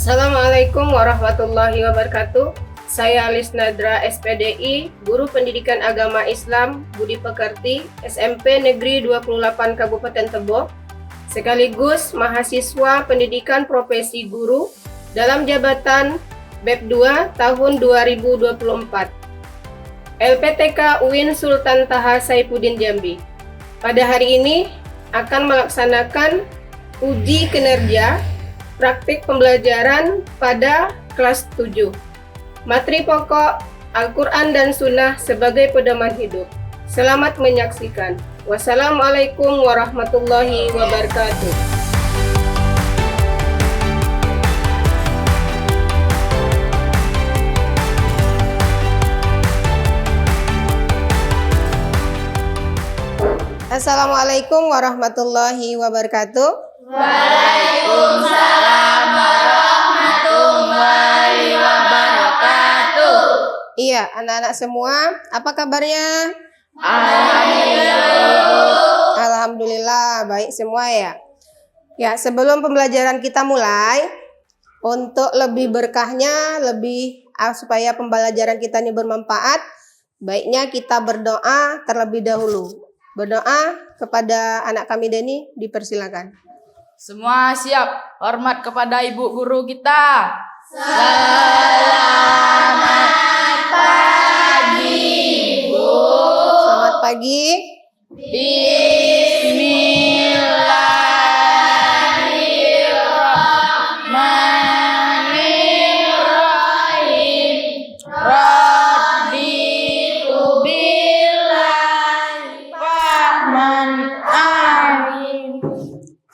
Assalamualaikum warahmatullahi wabarakatuh. Saya Alis Nadra SPDI, Guru Pendidikan Agama Islam Budi Pekerti, SMP Negeri 28 Kabupaten Tebo, sekaligus mahasiswa Pendidikan Profesi Guru dalam jabatan BEP 2 tahun 2024. LPTK UIN Sultan Taha Saifuddin Jambi. Pada hari ini akan melaksanakan uji kinerja praktik pembelajaran pada kelas 7. Materi pokok Al-Quran dan Sunnah sebagai pedoman hidup. Selamat menyaksikan. Wassalamualaikum warahmatullahi wabarakatuh. Assalamualaikum warahmatullahi wabarakatuh. Waalaikumsalam warahmatullahi wabarakatuh. Iya, anak-anak semua, apa kabarnya? Alhamdulillah. Alhamdulillah, baik semua ya. Ya, sebelum pembelajaran kita mulai, untuk lebih berkahnya, supaya pembelajaran kita ini bermanfaat, baiknya kita berdoa terlebih dahulu. Berdoa kepada anak kami Deni, dipersilakan. Semua siap, hormat kepada ibu guru kita. Selamat pagi, Bu. Selamat pagi. Bismillahirrahmanirrahim. Raditu billahi fahman alim.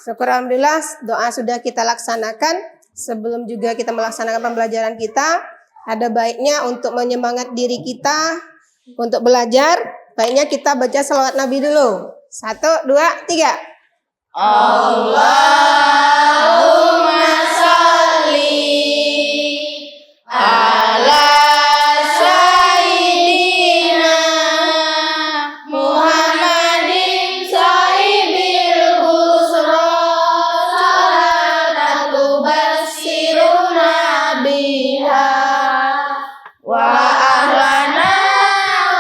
Syukur alhamdulillah, doa sudah kita laksanakan. Sebelum juga kita melaksanakan pembelajaran kita, ada baiknya untuk menyemangat diri kita untuk belajar, baiknya kita baca selawat Nabi dulu. 1, 2, 3. Allahumma sholli ala sayyidina Muhammadin sahibil busra salatu basiruna biha wa ahlana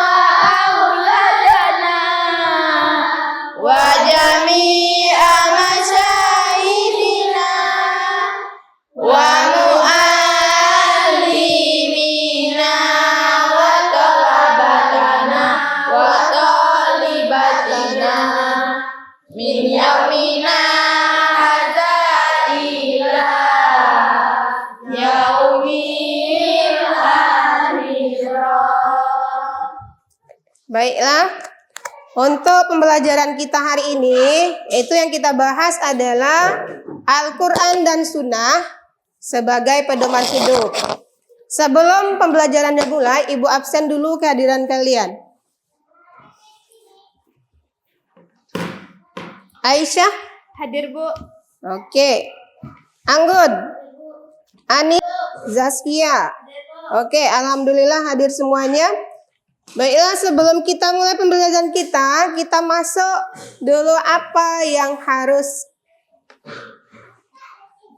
wa auladana wa jami'a masyayidina wa mu'allimina wa talabatana wa talibatina min yaumina hadza ila yaumil akhirah. Baiklah, untuk pembelajaran kita hari ini, itu yang kita bahas adalah Al-Quran dan Sunnah sebagai pedoman hidup. Sebelum pembelajaran dimulai, Ibu absen dulu kehadiran kalian. Aisyah? Hadir, Bu. Oke. Anggun? Ani? Zaskia? Oke, alhamdulillah hadir semuanya. Baiklah, sebelum kita mulai pembelajaran kita masuk dulu apa yang harus.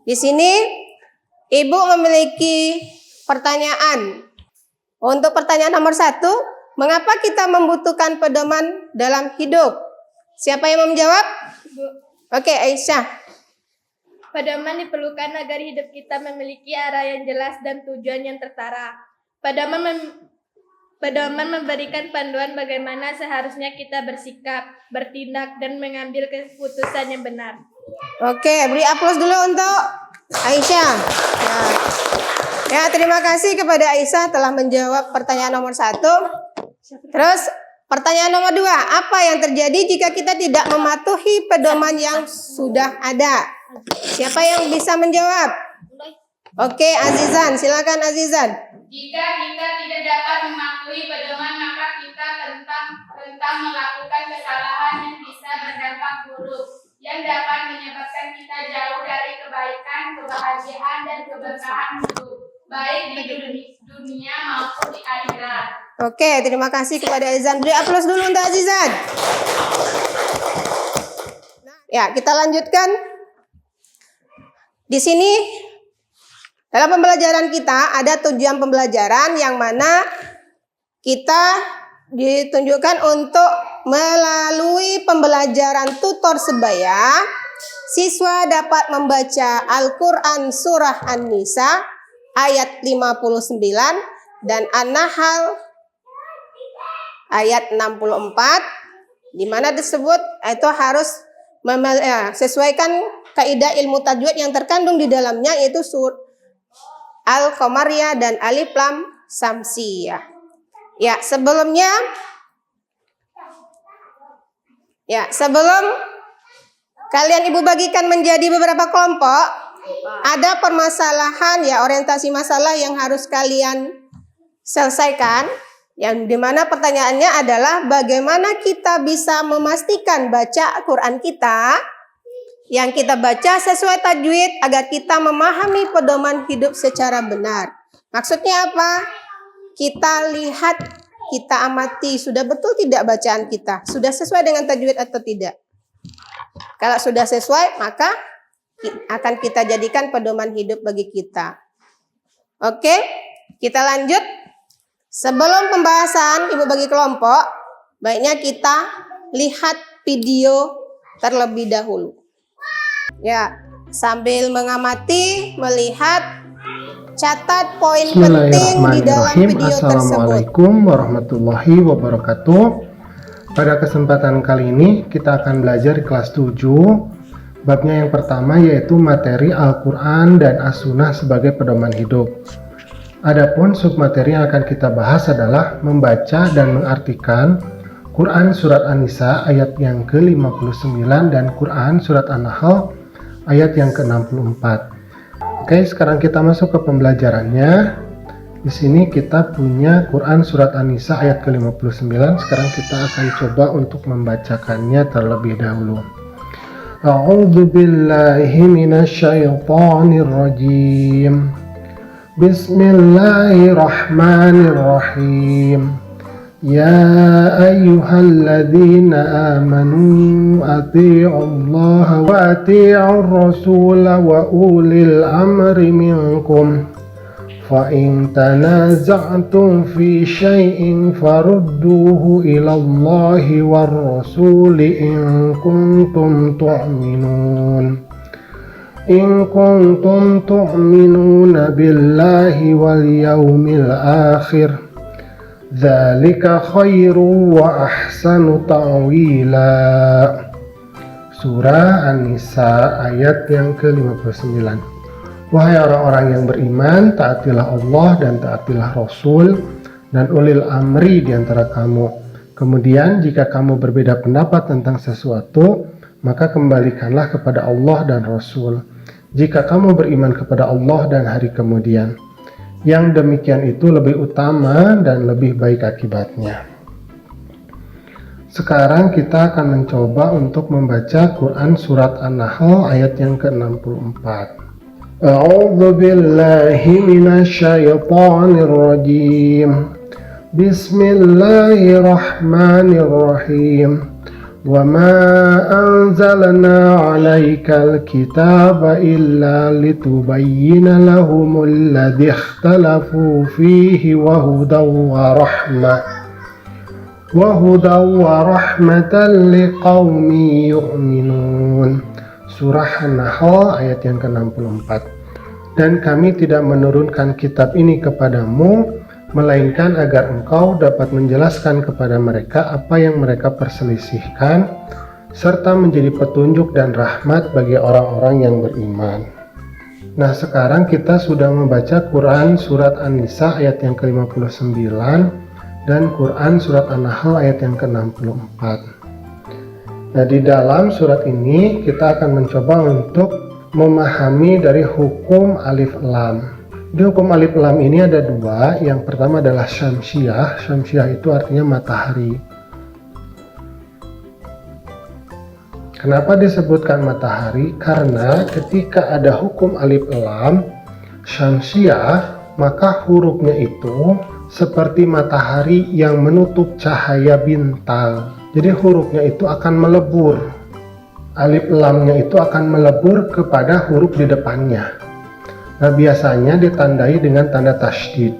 Di sini Ibu memiliki pertanyaan. Untuk pertanyaan nomor 1, mengapa kita membutuhkan pedoman dalam hidup? Siapa yang mau menjawab? Bu, Oke, Aisyah. pedoman diperlukan agar hidup kita memiliki arah yang jelas dan tujuan yang tertara. Pedoman memberikan panduan bagaimana seharusnya kita bersikap, bertindak, dan mengambil keputusan yang benar. Oke, beri aplaus dulu untuk Aisyah. Ya, terima kasih kepada Aisyah telah menjawab pertanyaan nomor 1. Terus pertanyaan nomor 2, apa yang terjadi jika kita tidak mematuhi pedoman yang sudah ada? Siapa yang bisa menjawab? Oke, Azizan, silakan Azizan. Jika kita tidak dapat mematuhi pedoman, maka kita rentan melakukan kesalahan yang bisa berdampak buruk, yang dapat menyebabkan kita jauh dari kebaikan, kebahagiaan, dan keberkahan hidup, baik di dunia maupun di akhirat. Oke, terima kasih kepada Azizan. Beri aplaus dulu untuk Azizan. Ya, kita lanjutkan. Di sini Dalam pembelajaran kita ada tujuan pembelajaran yang mana kita ditunjukkan untuk melalui pembelajaran tutor sebaya, siswa dapat membaca Al-Quran Surah An-Nisa ayat 59 dan An-Nahl ayat 64, di mana disebut itu harus sesuaikan kaidah ilmu tajwid yang terkandung di dalamnya, yaitu Al-Qamariyah dan Alif Lam Samsiyah. Ya, sebelum kalian Ibu bagikan menjadi beberapa kelompok, ada permasalahan orientasi masalah yang harus kalian selesaikan, yang dimana pertanyaannya adalah bagaimana kita bisa memastikan baca Quran kita yang kita baca sesuai tajwid agar kita memahami pedoman hidup secara benar. Maksudnya apa? Kita lihat, kita amati, sudah betul tidak bacaan kita? Sudah sesuai dengan tajwid atau tidak? Kalau sudah sesuai, maka akan kita jadikan pedoman hidup bagi kita. Oke, kita lanjut. Sebelum pembahasan Ibu bagi kelompok, baiknya kita lihat video terlebih dahulu. Ya, sambil mengamati, melihat, catat poin penting di dalam video tersebut. Assalamualaikum warahmatullahi wabarakatuh. Pada kesempatan kali ini kita akan belajar kelas 7. Babnya yang pertama yaitu materi Al-Quran dan As-Sunnah sebagai pedoman hidup. Adapun submateri yang akan kita bahas adalah membaca dan mengartikan Quran Surat An-Nisa ayat yang ke-59 dan Quran Surat An-Nahl ayat yang ke-64. Oke, sekarang kita masuk ke pembelajarannya. Di sini kita punya Quran Surat An-Nisa ayat ke-59. Sekarang kita akan coba untuk membacakannya terlebih dahulu. A'udzu billahi minasyaitonir rajim. Bismillahirrahmanirrahim. Ya ayyuhalladzina amanu athi'ullaha wa athi'ur rasula wa ulil amri minkum. Fa in tanaza'tum fi syai'in farudduhu ila Allahi war rasuli in kuntum tu'minun. In kuntum tu'minuna billahi wal yawmil akhir. Dzalika khairu wa ahsanu ta'wila. Surah An-Nisa ayat yang ke-59. Wahai orang-orang yang beriman, taatilah Allah dan taatilah Rasul dan ulil amri di antara kamu. Kemudian jika kamu berbeda pendapat tentang sesuatu, maka kembalikanlah kepada Allah dan Rasul. Jika kamu beriman kepada Allah dan hari kemudian, yang demikian itu lebih utama dan lebih baik akibatnya. Sekarang kita akan mencoba untuk membaca Quran Surat An-Nahl ayat yang ke-64. A'udzu billahi minasyaitonir rajim. Bismillahirrahmanirrahim. وَمَا أَنزَلْنَا عَلَيْكَ الْكِتَابَ إِلَّا لِتُبَيِّنَ لَهُمُ الَّذِي اخْتَلَفُوا فِيهِ وَهُدًى وَرَحْمَةً لِقَوْمٍ يُؤْمِنُونَ. Surah An-Nahl ayat yang ke-64. Dan kami tidak menurunkan kitab ini kepadamu melainkan agar engkau dapat menjelaskan kepada mereka apa yang mereka perselisihkan, serta menjadi petunjuk dan rahmat bagi orang-orang yang beriman. Nah, sekarang kita sudah membaca Quran Surat An-Nisa ayat yang ke-59 dan Quran Surat An-Nahl ayat yang ke-64. Nah, di dalam surat ini kita akan mencoba untuk memahami dari hukum alif lam. Di hukum alif lam ini ada dua. Yang pertama adalah syamsiyah. Syamsiyah itu artinya matahari. Kenapa disebutkan matahari? Karena ketika ada hukum alif lam syamsiyah, maka hurufnya itu seperti matahari yang menutup cahaya bintang. Jadi hurufnya itu akan melebur. Alif lamnya itu akan melebur kepada huruf di depannya. Nah, biasanya ditandai dengan tanda tasydid.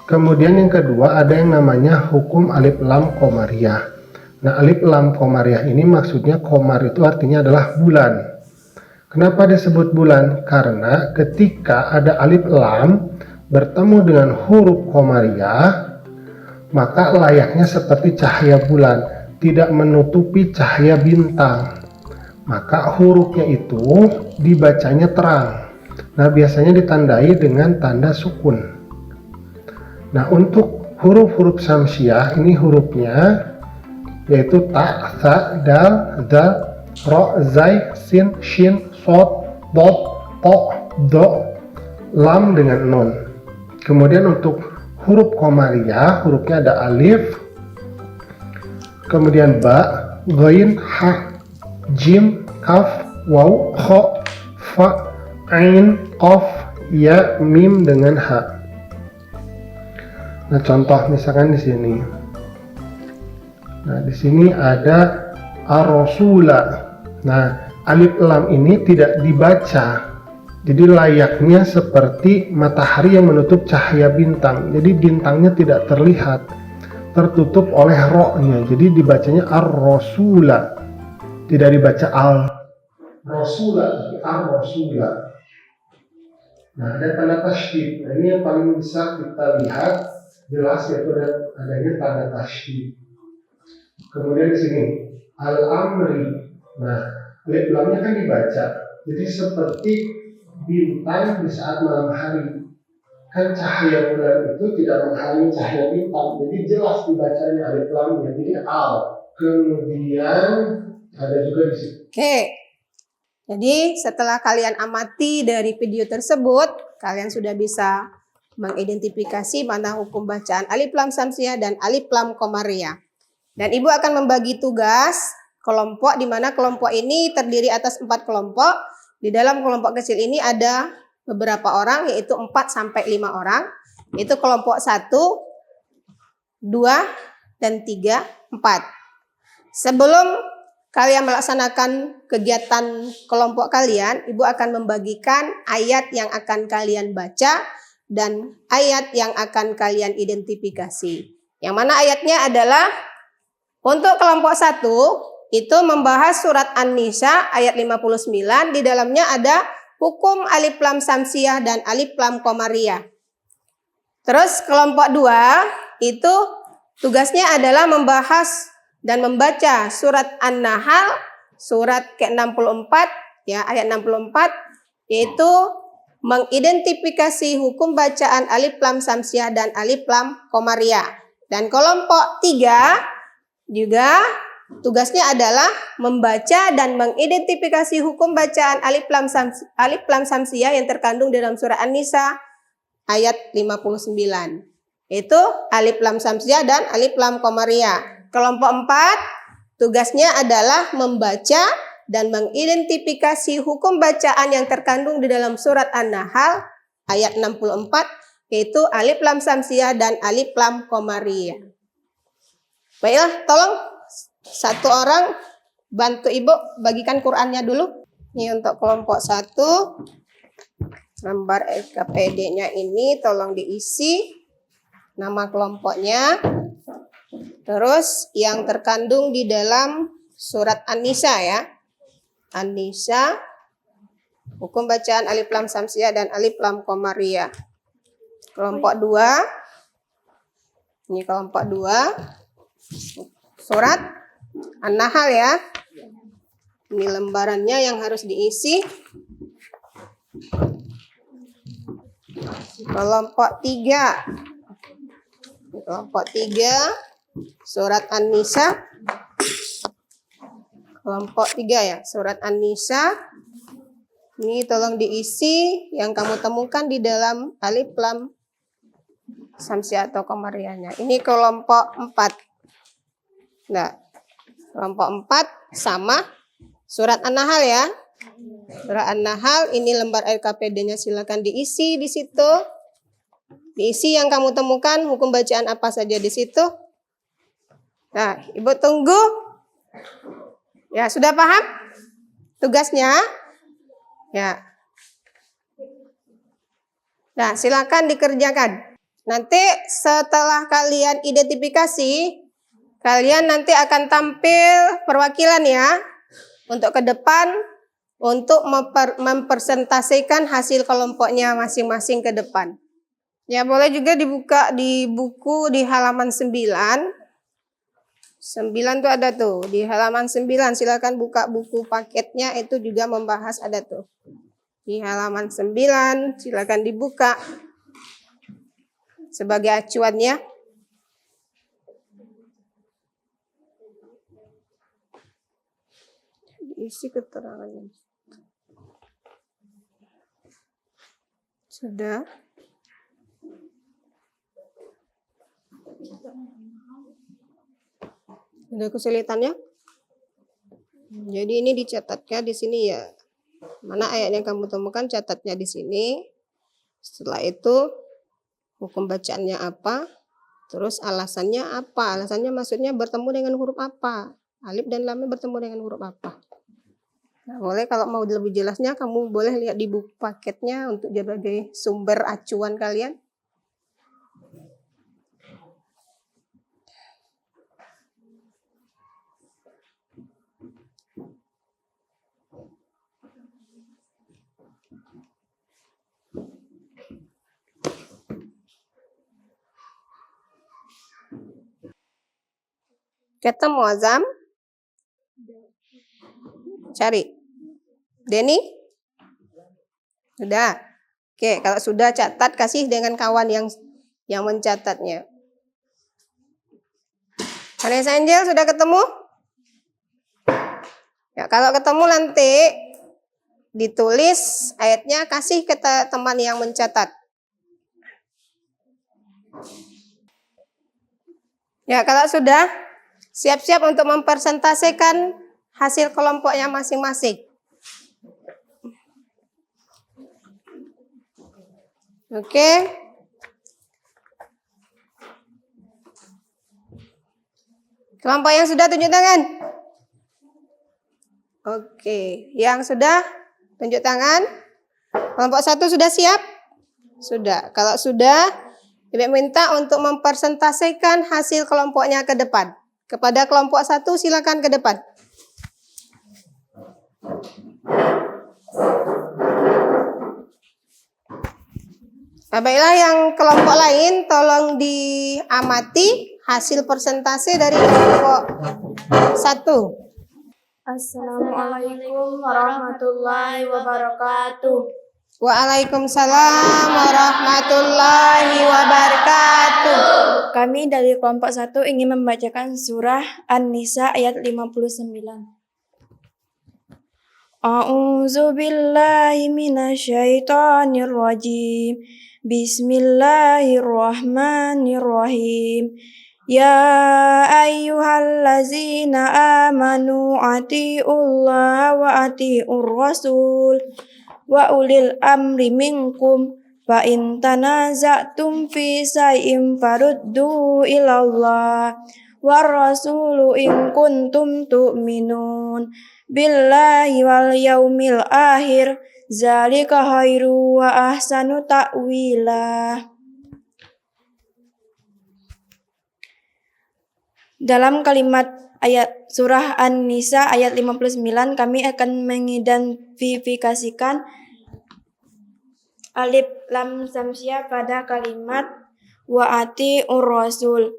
Kemudian yang kedua ada yang namanya hukum alif lam qamariyah. Nah, alif lam qamariyah ini maksudnya qamar itu artinya adalah bulan. Kenapa disebut bulan? Karena ketika ada alif lam bertemu dengan huruf qamariyah, maka layaknya seperti cahaya bulan, tidak menutupi cahaya bintang. Maka hurufnya itu dibacanya terang. Nah, biasanya ditandai dengan tanda sukun. Nah, untuk huruf-huruf syamsiah ini hurufnya yaitu ta, tha, dal, dal, ro, zai, sin, shin, sod, dot, to, do, lam dengan nun. Kemudian untuk huruf qamariyah hurufnya ada alif, kemudian ba, ghain, ha, jim, kaf, waw, kha, fa, ain, qaf, ya, mim dengan ha. Nah, contoh misalkan di sini. Nah, di sini ada ar-rasula. Nah, alif lam ini tidak dibaca. Jadi layaknya seperti matahari yang menutup cahaya bintang. Jadi bintangnya tidak terlihat, tertutup oleh ro-nya. Jadi dibacanya ar-rasula. Tidak dibaca al-rasula, tapi ar-rasula. Nah, ada tanda tasydid. Nah, ini yang paling bisa kita lihat jelas yaitu adanya tanda tasydid. Kemudian di sini al-amri. Nah, alif lamnya kan dibaca. Jadi seperti bintang di saat malam hari. Kan cahaya bulan itu tidak menghalangi cahaya bintang. Jadi jelas dibacanya alif lamnya. Jadi al. Kemudian ada juga di sini. Oke. Jadi setelah kalian amati dari video tersebut, kalian sudah bisa mengidentifikasi mana hukum bacaan alif lam syamsiah dan alif lam qamariyah. Dan Ibu akan membagi tugas kelompok di mana kelompok ini terdiri atas 4 kelompok. Di dalam kelompok kecil ini ada beberapa orang yaitu 4 sampai 5 orang. Itu kelompok 1, 2, dan 3, 4. Sebelum kalian melaksanakan kegiatan kelompok kalian, Ibu akan membagikan ayat yang akan kalian baca dan ayat yang akan kalian identifikasi. Yang mana ayatnya adalah untuk kelompok 1 itu membahas surat An-Nisa ayat 59. Di dalamnya ada hukum alif lam syamsiah dan alif lam qamariyah. Terus kelompok 2 itu tugasnya adalah membahas dan membaca surat An-Nahl surat ke-64 ya, ayat 64, yaitu mengidentifikasi hukum bacaan alif lam syamsiah dan alif lam qamariyah. Dan kelompok 3 juga tugasnya adalah membaca dan mengidentifikasi hukum bacaan alif lam syamsiah yang terkandung dalam surah An-Nisa ayat 59. Itu alif lam syamsiah dan alif lam qamariyah. Kelompok 4 tugasnya adalah membaca dan mengidentifikasi hukum bacaan yang terkandung di dalam surat An-Nahl ayat 64, yaitu alif lam syamsiah dan alif lam qamariyah. Baiklah, tolong satu orang bantu Ibu bagikan Qur'annya dulu. Ini untuk kelompok 1. Lembar SKPD-nya ini tolong diisi nama kelompoknya. Terus yang terkandung di dalam surat An-Nisa ya. An-Nisa, hukum bacaan alif lam syamsiah dan alif lam qamariyah. Kelompok 2. Ini kelompok 2. Surat An-Nahl ya. Ini lembarannya yang harus diisi. Kelompok 3. Kelompok 3 surat An-Nisa. Kelompok 3 ya, surat An-Nisa. Ini tolong diisi yang kamu temukan di dalam alif lam syamsiah atau qamariyahnya. Ini kelompok 4. Nah, kelompok 4 sama surat An-Nahl ya. Surat An-Nahl ini lembar LKPD-nya silakan diisi di situ. Diisi yang kamu temukan hukum bacaan apa saja di situ. Nah, Ibu tunggu. Ya, sudah paham tugasnya? Ya. Nah, silakan dikerjakan. Nanti setelah kalian identifikasi, kalian nanti akan tampil perwakilan ya untuk ke depan untuk mempresentasikan hasil kelompoknya masing-masing ke depan. Ya, boleh juga dibuka di buku di halaman 9. 9 tuh ada tuh, di halaman 9 silakan buka buku paketnya, itu juga membahas ada tuh. Di halaman 9 silakan dibuka sebagai acuannya. Isi keterangannya. Sudah. Ada kesulitannya? Jadi ini dicatatnya di sini ya. Mana ayat yang kamu temukan, catatnya di sini. Setelah itu hukum bacaannya apa? Terus alasannya apa? Alasannya maksudnya bertemu dengan huruf apa? Alif dan lamnya bertemu dengan huruf apa? Nah, boleh kalau mau lebih jelasnya kamu boleh lihat di buku paketnya untuk sebagai sumber acuan kalian. Ketemu Azam? Cari. Denny? Sudah. Oke, kalau sudah catat kasih dengan kawan yang mencatatnya. Vanessa Angel sudah ketemu? Ya, kalau ketemu nanti ditulis ayatnya, kasih ke teman yang mencatat. Ya, kalau sudah siap-siap untuk mempresentasikan hasil kelompoknya masing-masing. Oke. Kelompok yang sudah tunjuk tangan. Oke, yang sudah tunjuk tangan. Kelompok 1 sudah siap? Sudah. Kalau sudah, Ibu minta untuk mempresentasikan hasil kelompoknya ke depan. Kepada kelompok 1 silakan ke depan. Baiklah, yang kelompok lain tolong diamati hasil persentase dari kelompok 1. Assalamualaikum warahmatullahi wabarakatuh. Waalaikumsalam warahmatullahi wabarakatuh. Kami dari kelompok 1 ingin membacakan surah An-Nisa ayat 59. A'udzu billahi minasyaitonir rajim. Bismillahirrahmanirrahim. Ya ayyuhallazina amanu atiullaha wa atiur rasul wa ulil amri minkum fa in tanaza'tum fi shay'in faruddu ilallah war rasulu in kuntum tu'minun billahi wal yaumil akhir zalika khairu wa ahsanu ta'wila. Dalam kalimat ayat surah An-Nisa ayat 59 kami akan mengidentifikasikan alif lam samsiah pada kalimat wa atiur rasul.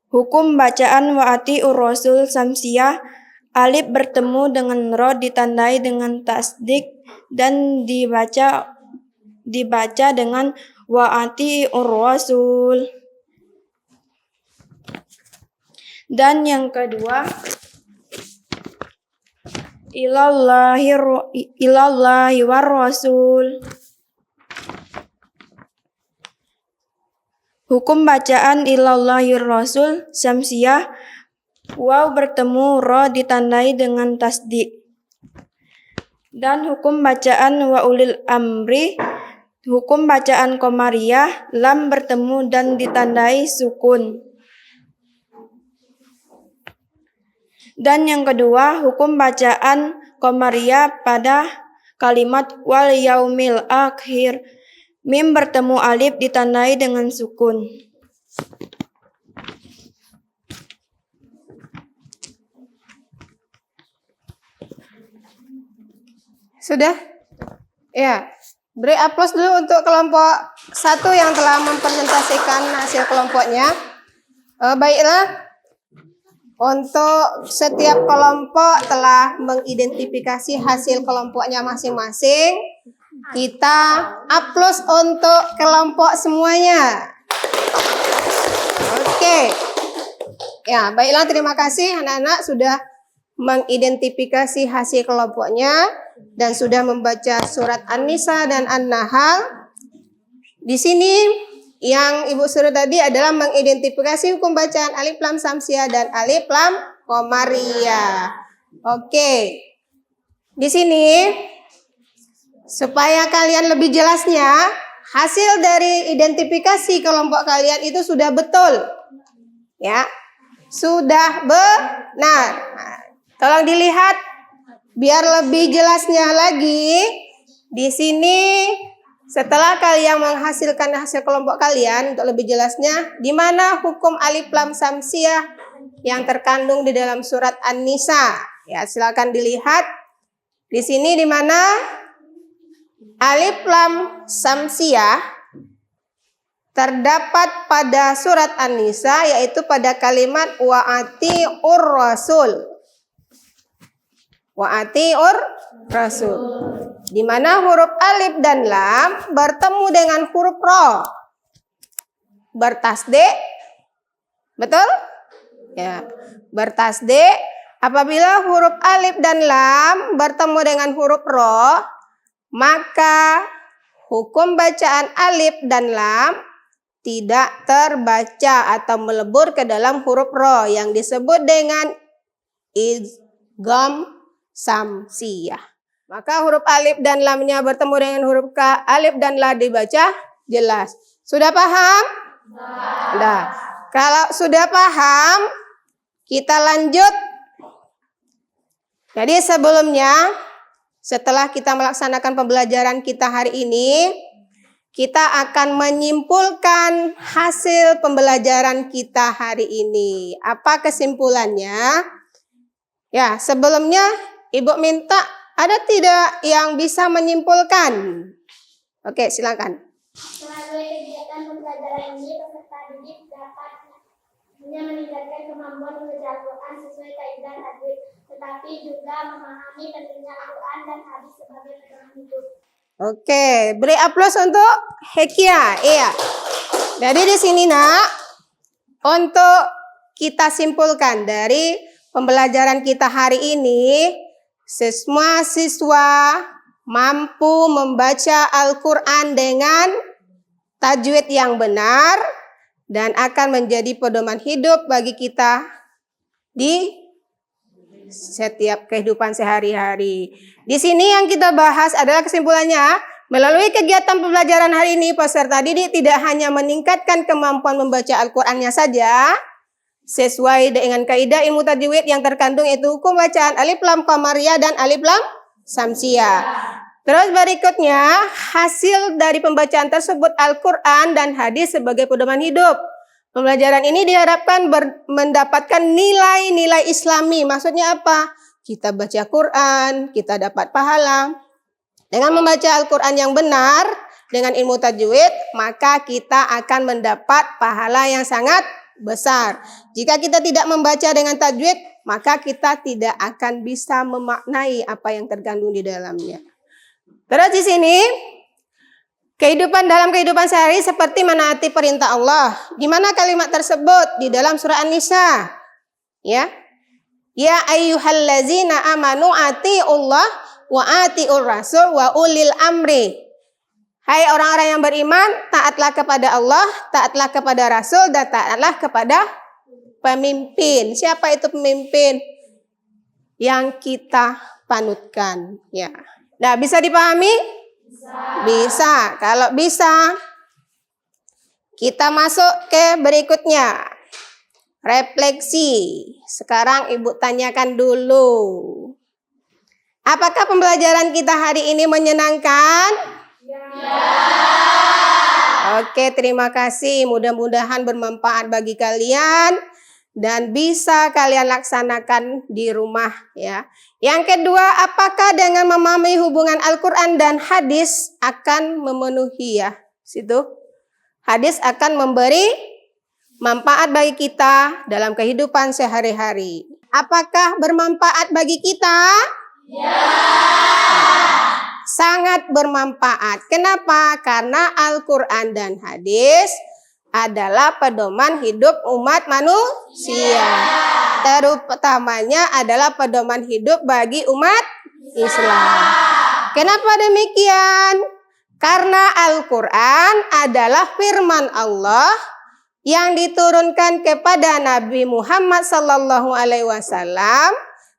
Hukum bacaan wa atiur rasul samsiah, alif bertemu dengan ro ditandai dengan tasdik dan dibaca dengan wa atiur rasul. Dan yang kedua, ilallahi war rasul. Hukum bacaan ilallahi rasul samsiah, waw bertemu ro ditandai dengan tasdik. Dan hukum bacaan wa ulil amri, hukum bacaan komariah, lam bertemu dan ditandai sukun. Dan yang kedua, hukum bacaan Qamariyah pada kalimat wal yaumil akhir. Mim bertemu alif ditandai dengan sukun. Sudah? Ya. Beri aplaus dulu untuk kelompok 1 yang telah mempresentasikan hasil kelompoknya. Baiklah. Untuk setiap kelompok telah mengidentifikasi hasil kelompoknya masing-masing. Kita aplaus untuk kelompok semuanya. Oke. Ya, baiklah, terima kasih anak-anak sudah mengidentifikasi hasil kelompoknya dan sudah membaca surat An-Nisa dan An-Nahl. Di sini yang Ibu suruh tadi adalah mengidentifikasi hukum bacaan alif lam samsiah dan alif lam qamariyah. Oke. Di sini supaya kalian lebih jelasnya, hasil dari identifikasi kelompok kalian itu sudah betul. Ya. Sudah benar. Nah, tolong dilihat biar lebih jelasnya lagi. Di sini setelah kalian menghasilkan hasil kelompok kalian, untuk lebih jelasnya, di mana hukum alif lam samsiah yang terkandung di dalam surat An-Nisa. Ya, silakan dilihat. Di sini di mana alif lam samsiah terdapat pada surat An-Nisa, yaitu pada kalimat wa atiur rasul. Wa atiur rasul. Di mana huruf alif dan lam bertemu dengan huruf ro. Bertasdek. Betul? Ya, bertasdek. Apabila huruf alif dan lam bertemu dengan huruf ro, maka hukum bacaan alif dan lam tidak terbaca atau melebur ke dalam huruf ro yang disebut dengan idgham samsiyah. Maka huruf alif dan lamnya bertemu dengan huruf ka, alif dan la dibaca jelas. Sudah paham? Sudah. Kalau sudah paham, kita lanjut. Jadi sebelumnya, setelah kita melaksanakan pembelajaran kita hari ini, kita akan menyimpulkan hasil pembelajaran kita hari ini. Apa kesimpulannya? Ya, sebelumnya Ibu minta ada tidak yang bisa menyimpulkan? Oke, silakan. Melalui kegiatan pembelajaran ini, peserta didik dapat hanya meningkatkan kemampuan membaca Al-Quran sesuai kaidah tajwid, tetapi juga memahami pentingnya Al-Quran dan hadis sebagai pedoman hidup. Oke, beri aplaus untuk Hekia. Iya. Jadi di sini nak, untuk kita simpulkan dari pembelajaran kita hari ini, semua siswa mampu membaca Al-Quran dengan tajwid yang benar dan akan menjadi pedoman hidup bagi kita di setiap kehidupan sehari-hari. Di sini yang kita bahas adalah kesimpulannya, melalui kegiatan pembelajaran hari ini, peserta didik tidak hanya meningkatkan kemampuan membaca Al-Qurannya saja, sesuai dengan kaidah ilmu tajwid yang terkandung itu hukum bacaan alif lam qamariyah dan alif lam samsiah. Terus berikutnya, hasil dari pembacaan tersebut Al-Quran dan hadis sebagai pedoman hidup. Pembelajaran ini diharapkan mendapatkan nilai-nilai Islami. Maksudnya apa? Kita baca Quran, kita dapat pahala. Dengan membaca Al-Quran yang benar, dengan ilmu tajwid, maka kita akan mendapat pahala yang sangat besar. Jika kita tidak membaca dengan tajwid, maka kita tidak akan bisa memaknai apa yang terkandung di dalamnya. Terus di sini, dalam kehidupan sehari seperti menaati perintah Allah. Di mana kalimat tersebut? Di dalam surah An-Nisa. Ya. Ya ayyuhallazina amanu atiullah wa atiur rasul wa ulil amri. Hai orang-orang yang beriman, taatlah kepada Allah, taatlah kepada Rasul, dan taatlah kepada pemimpin. Siapa itu pemimpin? Yang kita panutkan. Ya. Nah, bisa dipahami? Bisa. Kalau bisa, kita masuk ke berikutnya. refleksi. Sekarang Ibu tanyakan dulu. Apakah pembelajaran kita hari ini menyenangkan? Oke, terima kasih. Mudah-mudahan bermanfaat bagi kalian dan bisa kalian laksanakan di rumah ya. Yang kedua, apakah dengan memahami hubungan Al-Qur'an dan hadis akan memenuhi ya? Situ. Hadis akan memberi manfaat bagi kita dalam kehidupan sehari-hari. Apakah bermanfaat bagi kita? Sangat bermanfaat. Kenapa? Karena Al-Quran dan hadis adalah pedoman hidup umat manusia. Terutamanya adalah pedoman hidup bagi umat Islam. Kenapa demikian? Karena Al-Quran adalah firman Allah yang diturunkan kepada Nabi Muhammad SAW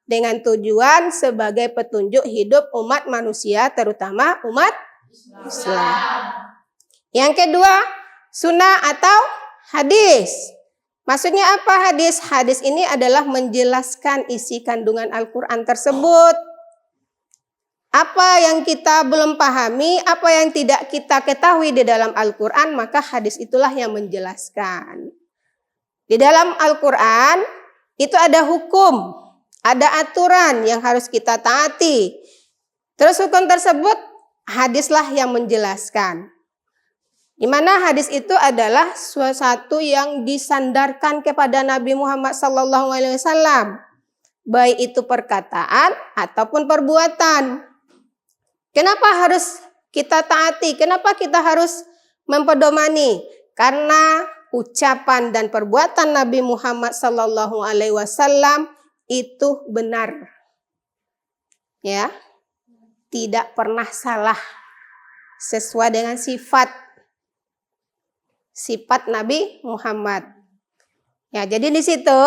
dengan tujuan sebagai petunjuk hidup umat manusia, terutama umat Islam. Yang kedua, sunnah atau hadis. Maksudnya apa hadis? Hadis ini adalah menjelaskan isi kandungan Al-Quran tersebut. Apa yang kita belum pahami, apa yang tidak kita ketahui di dalam Al-Quran, maka hadis itulah yang menjelaskan. Di dalam Al-Quran itu ada hukum, ada aturan yang harus kita taati. Terus hukum tersebut hadislah yang menjelaskan. Di mana hadis itu adalah sesuatu yang disandarkan kepada Nabi Muhammad SAW, baik itu perkataan ataupun perbuatan. Kenapa harus kita taati? Kenapa kita harus mempedomani? Karena ucapan dan perbuatan Nabi Muhammad SAW itu benar, ya, tidak pernah salah, sesuai dengan sifat Nabi Muhammad. Ya, jadi di situ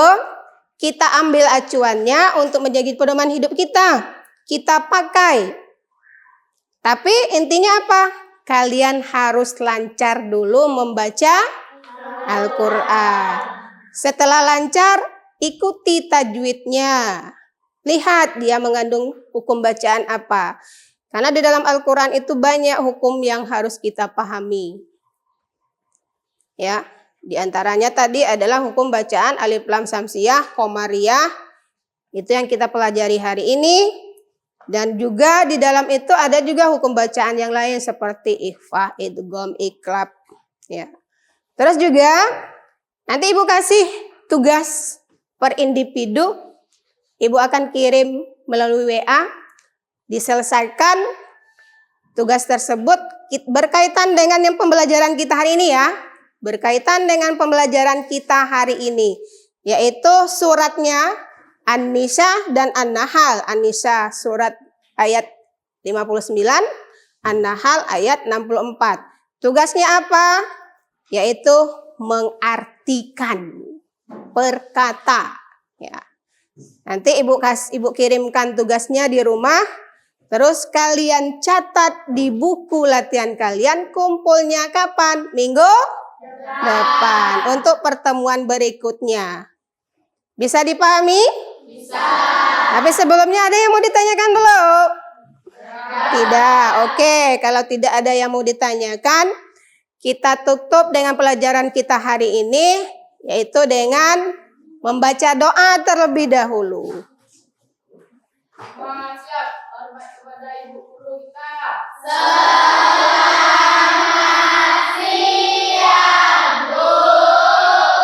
kita ambil acuannya untuk menjadi pedoman hidup kita pakai. Tapi intinya apa? Kalian harus lancar dulu membaca Al-Quran. Setelah lancar, ikuti tajwidnya. Lihat dia mengandung hukum bacaan apa. Karena di dalam Al-Quran itu banyak hukum yang harus kita pahami. Ya, di antaranya tadi adalah hukum bacaan alif lam samsiyah, qamariyah. Itu yang kita pelajari hari ini. Dan juga di dalam itu ada juga hukum bacaan yang lain seperti ikhfa, idgham, iqlab. Ya. Terus juga nanti Ibu kasih tugas per individu. Ibu akan kirim melalui WA. Diselesaikan tugas tersebut berkaitan dengan yang pembelajaran kita hari ini ya. Berkaitan dengan pembelajaran kita hari ini. Yaitu suratnya An-Nisa dan An-Nahl. An-Nisa surat ayat 59, An-Nahl ayat 64. Tugasnya apa? Yaitu mengartikan perkata. Ya. Nanti Ibu kirimkan tugasnya di rumah. Terus kalian catat di buku latihan kalian. Kumpulnya kapan? Minggu depan. Untuk pertemuan berikutnya. Bisa dipahami? Bisa. Tapi sebelumnya ada yang mau ditanyakan belum? Tidak. Oke, kalau tidak ada yang mau ditanyakan, kita tutup dengan pelajaran kita hari ini, yaitu dengan membaca doa terlebih dahulu. Siap, hormat kepada ibu guru kita.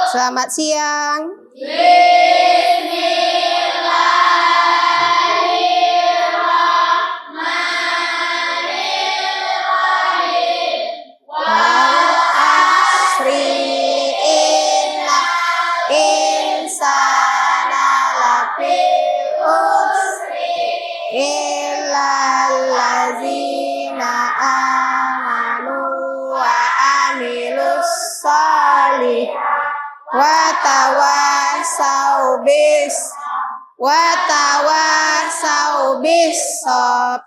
Selamat siang. Watawasau bis sob.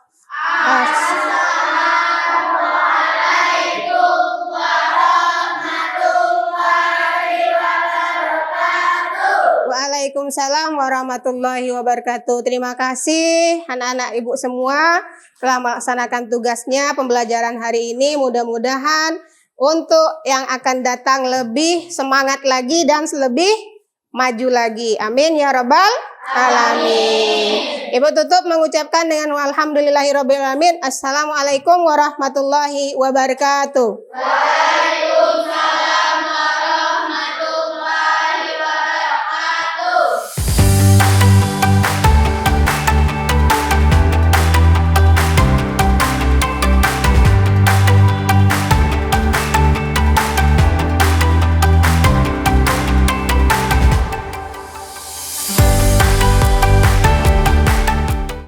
Waalaikumsalam warahmatullahi wabarakatuh. Terima kasih anak-anak ibu semua telah melaksanakan tugasnya pembelajaran hari ini. Mudah-mudahan untuk yang akan datang lebih semangat lagi dan lebih maju lagi. Amin ya rabbal alamin. Ibu tutup mengucapkan dengan alhamdulillahirabbil alamin. Assalamualaikum warahmatullahi wabarakatuh.